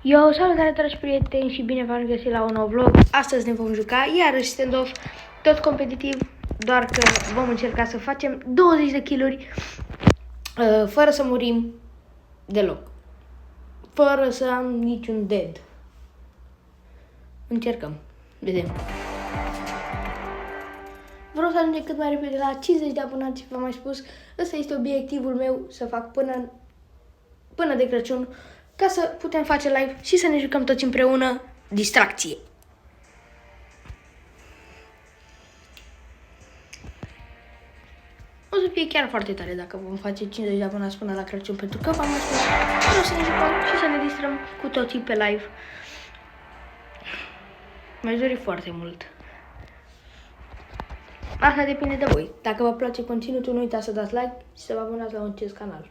Yo, salutare dragi prieteni și bine v-am găsit la un nou vlog. Astăzi ne vom juca iarăși stand-off, tot competitiv, doar că vom încerca să facem 20 de kill-uri fără să murim deloc, fără să am niciun dead. Încercăm, vedem. Vreau să ajungem cât mai repede la 50 de abonați, v-am mai spus. Ăsta este obiectivul meu, să fac până de Crăciun, ca să putem face live și să ne jucăm toți împreună distracție. O să fie chiar foarte tare dacă vom face 50 de abonați până la Crăciun, pentru că v-am mai spus, vreau să ne jucăm și să ne distrăm cu toții pe live. Mi-aș dori foarte mult. Asta depinde de voi. Dacă vă place conținutul, nu uitați să dați like și să vă abonați la acest canal.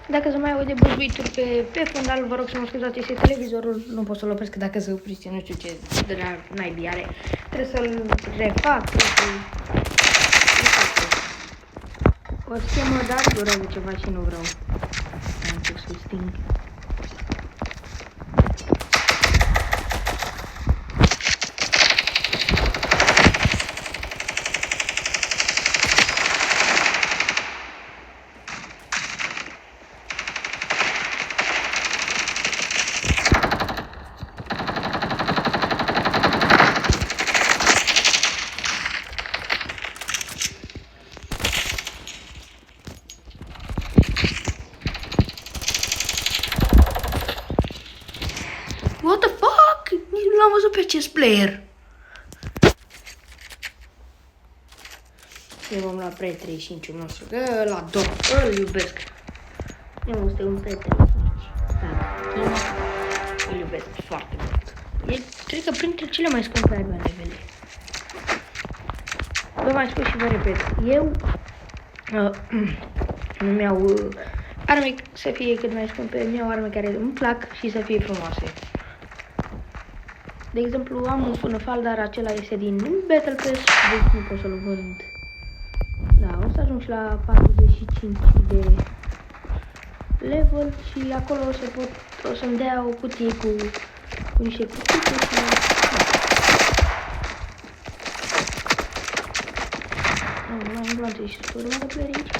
Dacă se mai aude buzbuituri pe fundal, vă rog să mă scuzați, este televizorul, nu pot să-l opresc dacă se oprește, nu știu ce de naibii are. Trebuie să-l refac, o schemă, dar durează ceva și nu vreau. Am pus să sting. What the fuck? Nici nu l-am văzut pe acest player. Ne vom lua pre 35-ul nostru, că la două, îl iubesc. Eu este un pre 35. Da, îl iubesc foarte mult. E, cred că printre cele mai scumpe arme levele. Vă mai spus și vă repet, eu nu-mi iau arme să fie cât mai scumpe, îmi iau arme care îmi plac și să fie frumoase. De exemplu, am un funefal, dar acela este din Battle Pass, deci nu pot să-l vând. Da, o să ajung și la 45 de level și acolo o să-mi dea o cutie cu niște cutii și... Nu, am luat și urmă de player aici.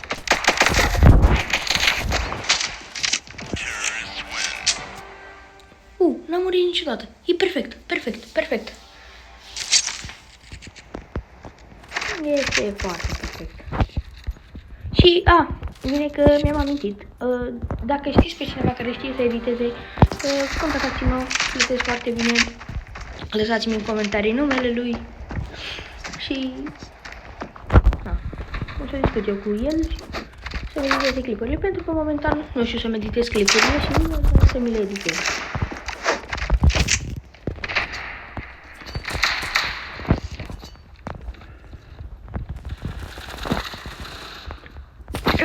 N-am murit niciodată. E perfect, perfect, perfect. Este foarte perfect. Și, bine că mi-am amintit. Dacă știți pe cineva care știe să editeze, contactați-mă, plătesc foarte bine. Lăsați-mi în comentarii numele lui. Și, o să discut eu cu el și să editeze clipurile, pentru că momentan nu știu să-mi editez clipurile și nu să mi le editez.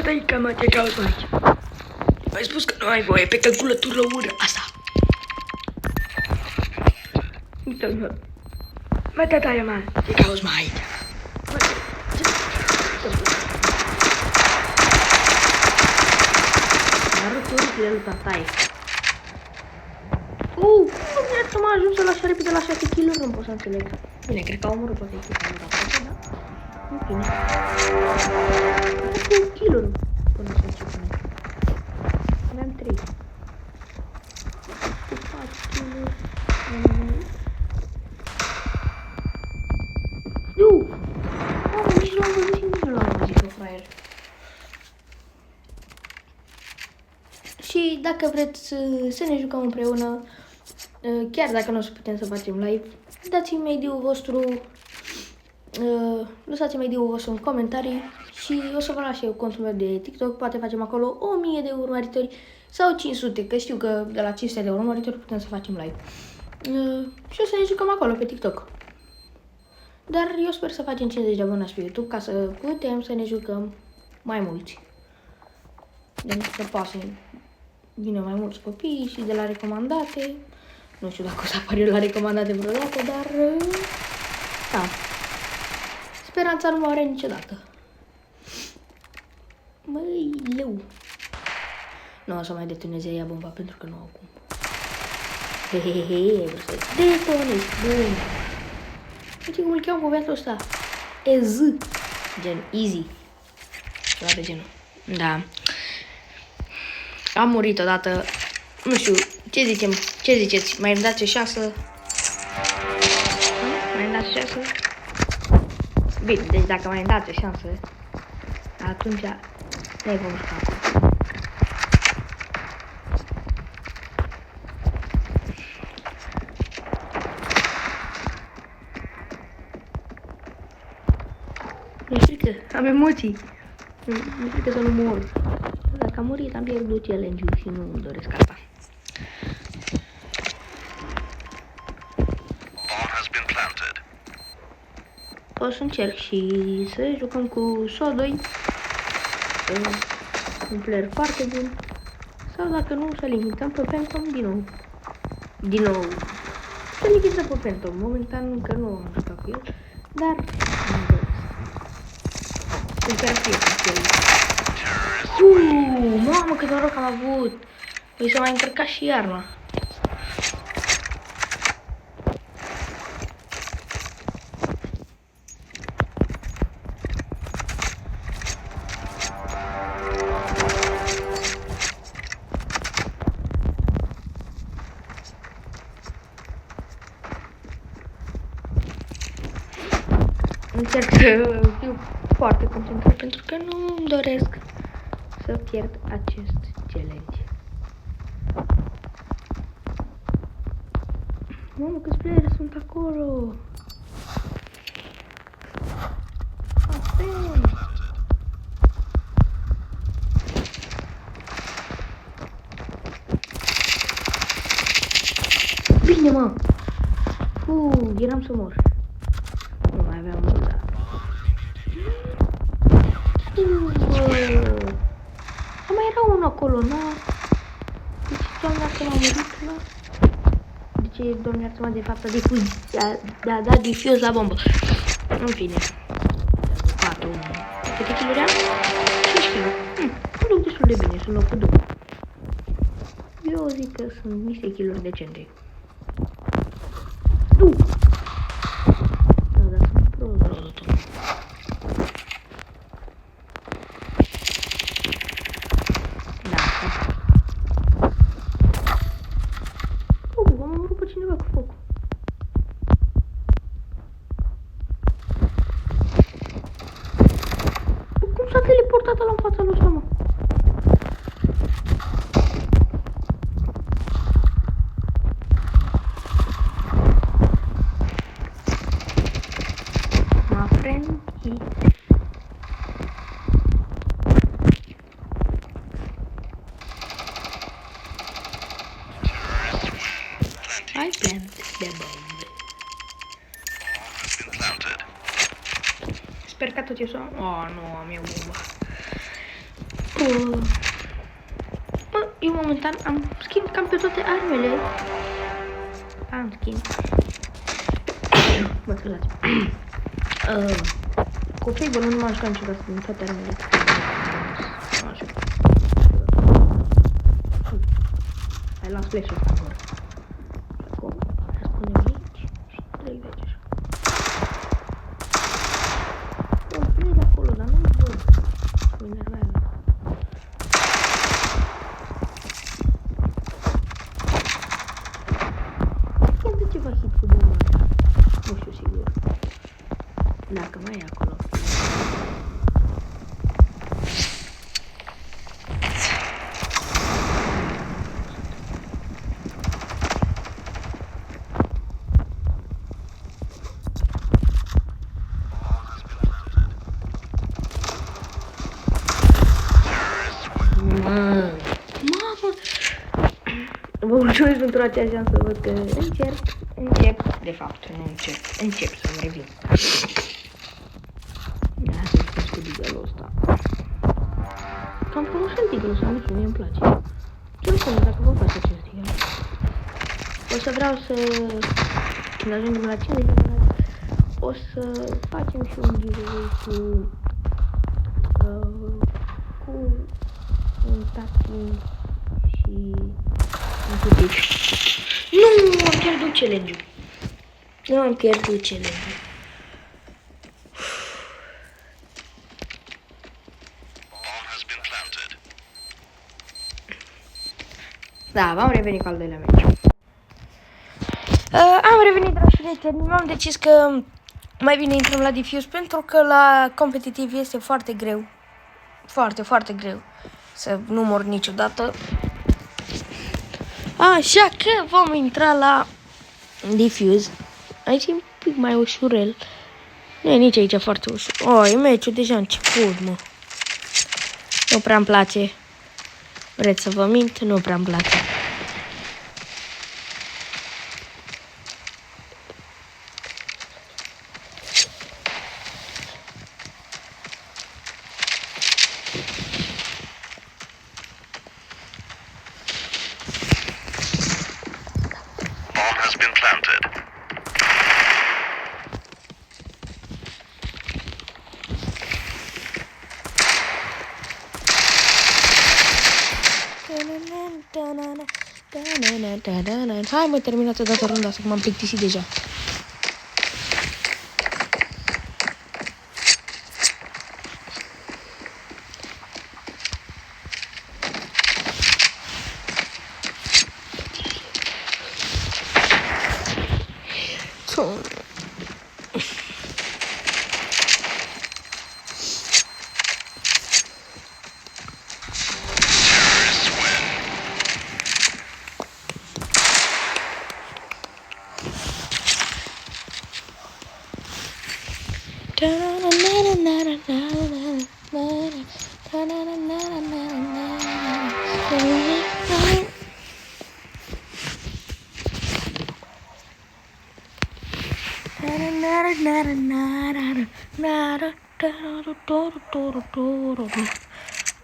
Dai cam te caută aici. M-ai spus că nu ai voie pe calculatură ură asta. Uite-mă. Mă, tataia mea, te cauți mai aici. Arăt urile lui tataie. Bine că m-a ajuns la așa repede la 6 kill-uri, nu pot să înțeleg. Bine, cred că au omorât toate echipa lui tataie, da? În fine. Cu kill-uri până să începem. Aveam 3. Cu 4 kill-uri. Nu! Nici nu am văzut și nici nu l-am văzut pe fraier. Și dacă vreți să ne jucăm împreună, chiar dacă nu o să putem să facem live, dați-mi ID-ul vostru, lăsați-mi ID-ul vostru în comentarii și o să vă las eu contul meu de TikTok, poate facem acolo 1000 de urmăritori sau 500, că știu că de la 500 de urmăritori putem să facem live. Și o să ne jucăm acolo pe TikTok. Dar eu sper să facem 50 de abonați pe YouTube ca să putem să ne jucăm mai mulți. Pentru că poate să vină mai mulți copii și de la recomandate. Nu știu dacă o să apar eu la recomandate vreodată, dar da. Speranța nu moare niciodată. Măi, leu. Nu o să mai detoneze ea bomba pentru că nu au cum. Hehehe, vreau să detonez. Bun. Uite cum îl cheamă pe băiatul ăsta. Ez. Gen, easy. Ceva de genul. Da. Am murit odată. Nu știu, ce zicem? Ce ziceți? Mai îmi dați o șansă? Mai îmi dați o șansă? Bine, deci dacă mai îmi dați o șansă, atunci ne vom juca. Mi-e frică, am emoții. Mi-e frică să nu mor. Dacă am murit, am pierdut challenge-ul și nu îmi doresc asta. O să încerc și să jucăm cu SO2. Un player foarte bun. Sau dacă nu, să limităm pe Phantom din nou. Din nou. Să limităm pe Phantom. Momentan încă nu am jucat cu el. Dar nu doresc. Încă ar fi cu el. Mamă, cât noroc am avut! Păi să mai încărcat și arma. Încerc să fiu foarte concentrat pentru că nu îmi doresc să pierd acest challenge. Mamă, câți playeri sunt acolo! Bine, mă! Eram să mor. Nu mai aveam mult, dar... Mai era unul acolo, na? Deci, doamne, iartă m-a murit, na? Deci, doamne, iartă-mă, de fapt, a dat diffuz la bombă. În fine. 4. Câte kiluri am? 5 kg. Mă duc destul de bine, sunt locul 2. Eu zic că sunt niște kiluri decente. Teleportat la în fața lui ăsta, mă. My friend, I plant the bomb. Sper că tot e să... Oh, nu am eu bomba. Eu momentan am schimb cam pe toate armele. Am schimb. Mă scuzați. Cu Fable nu m-am jucat niciodată din toate armele. Nu am jucat. Hai, las flash-ul ăsta acolo. Acum, răspundem aici și trec de aici așa. Bun, plec de acolo, dar nu-mi văd. Mă enervează. Nu știu sigur. Dacă mai e acolo. Vă mulțumesc pentru acea șansă, văd că încep, de fapt, nu încep să-mi revin. Da, să-i spus cu digalul ăsta. Cam frumușel titlul sau nu știu, mie îmi place. Ce nu spune dacă vă place acest titlu. O să vreau să, când ajungem la 50 de abonați, o să facem și un giveaway cu un tacking și un cutit. Nu, am pierdut challenge-ul. Nu am pierdut challenge-ul. Da, v-am revenit cu al doilea meci. Am revenit, dragi prieteni. M-am decis că mai bine intrăm la Diffuse pentru că la competitiv este foarte greu. Foarte, foarte greu să nu mor niciodată. Așa că vom intra la Diffuse. Aici e un pic mai ușurel. Nu e nici aici foarte ușor. E meciul deja a început, mă. Nu prea-mi place. Vreți să vă mint? Nu prea-mi place. Hai mă, terminați odată runda asta, că m-am plictisit deja.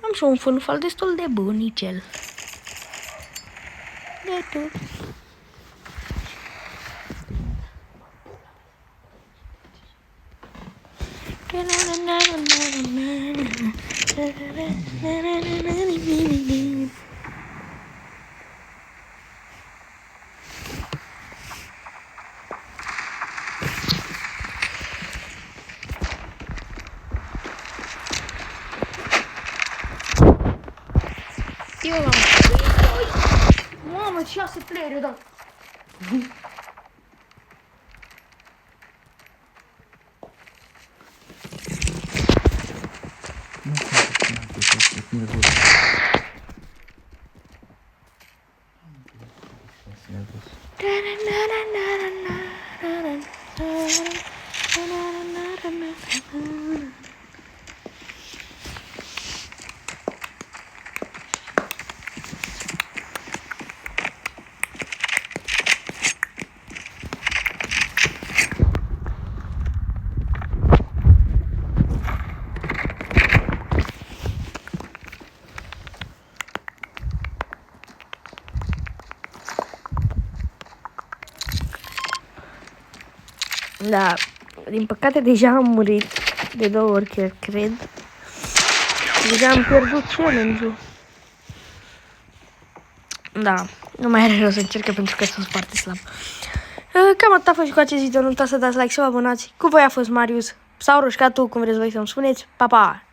Am și un funfal destul de bunicel. De tot. Eu l-am. Mamă, 6 player, da. Da, din păcate deja am murit de 2 ori, chiar cred. Deja am pierdut challenge-ul. Da, nu mai are rost să încerc pentru că sunt foarte slab. Cam atât a fost și cu acest video. Nu uitați să dați like, să vă abonați. Cu voi a fost Marius sau Roșcatu, cum vreți voi să-mi spuneți. Pa, pa!